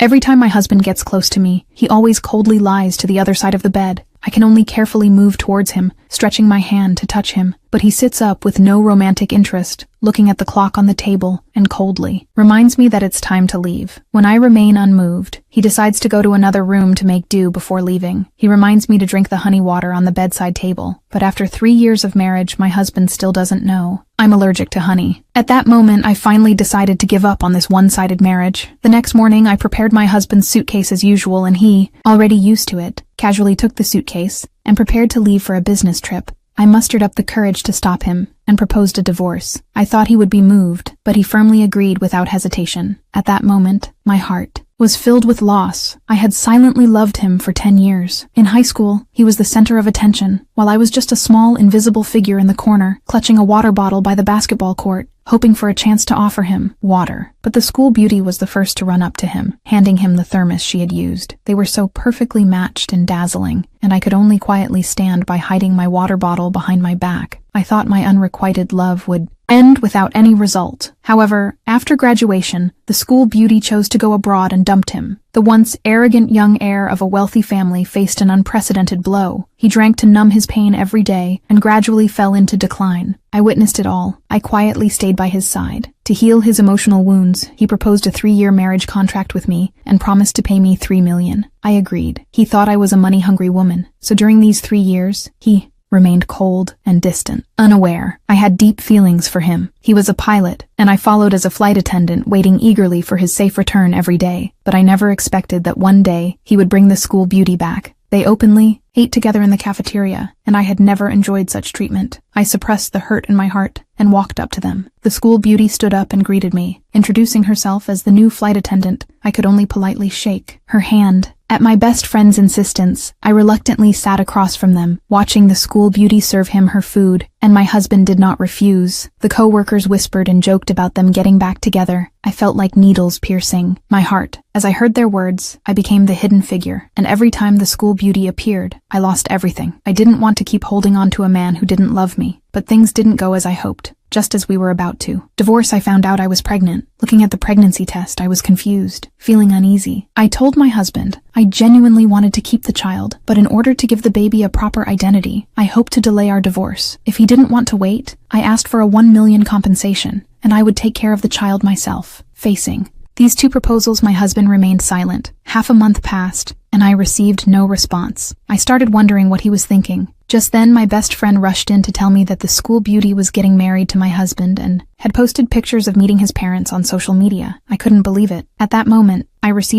Every time my husband gets close to me, he always coldly lies to the other side of the bed. I can only carefully move towards him, stretching my hand to touch him, but he sits up with no romantic interest, looking at the clock on the table, and coldly reminds me that it's time to leave. When I remain unmoved, he decides to go to another room to make do before leaving. He reminds me to drink the honey water on the bedside table, but after 3 years of marriage, my husband still doesn't know. I'm allergic to honey. At that moment, I finally decided to give up on this one-sided marriage. The next morning, I prepared my husband's suitcase as usual, and he, already used to it, casually took the suitcase and prepared to leave for a business trip. I mustered up the courage to stop him and proposed a divorce. I thought he would be moved, but he firmly agreed without hesitation. At that moment, my heart was filled with loss. I had silently loved him for 10 years. In high school, he was the center of attention, while I was just a small, invisible figure in the corner, clutching a water bottle by the basketball court, hoping for a chance to offer him water. But the school beauty was the first to run up to him, handing him the thermos she had used. They were so perfectly matched and dazzling, and I could only quietly stand by hiding my water bottle behind my back. I thought my unrequited love would end without any result. However, after graduation, the school beauty chose to go abroad and dumped him. The once arrogant young heir of a wealthy family faced an unprecedented blow. He drank to numb his pain every day and gradually fell into decline. I witnessed it all. I quietly stayed by his side. To heal his emotional wounds, he proposed a 3-year marriage contract with me and promised to pay me $3 million. I agreed. He thought I was a money-hungry woman, so during these 3 years, he remained cold and distant, unaware. I had deep feelings for him. He was a pilot, and I followed as a flight attendant, waiting eagerly for his safe return every day. But I never expected that one day he would bring the school beauty back. They openly ate together in the cafeteria, and I had never enjoyed such treatment. I suppressed the hurt in my heart and walked up to them. The school beauty stood up and greeted me. Introducing herself as the new flight attendant, I could only politely shake her hand. At my best friend's insistence, I reluctantly sat across from them, watching the school beauty serve him her food, and my husband did not refuse. The co-workers whispered and joked about them getting back together. I felt like needles piercing my heart. As I heard their words, I became the hidden figure, and every time the school beauty appeared, I lost everything. I didn't want to keep holding on to a man who didn't love me, but things didn't go as I hoped. Just as we were about to divorce, I found out I was pregnant. Looking at the pregnancy test, I was confused, feeling uneasy. I told my husband I genuinely wanted to keep the child, but in order to give the baby a proper identity, I hoped to delay our divorce. If he didn't want to wait, I asked for a $1 million compensation, and I would take care of the child myself. Facing these two proposals, my husband remained silent. Half a month passed, and I received no response. I started wondering what he was thinking. Just then, my best friend rushed in to tell me that the school beauty was getting married to my husband and had posted pictures of meeting his parents on social media. I couldn't believe it. At that moment, I received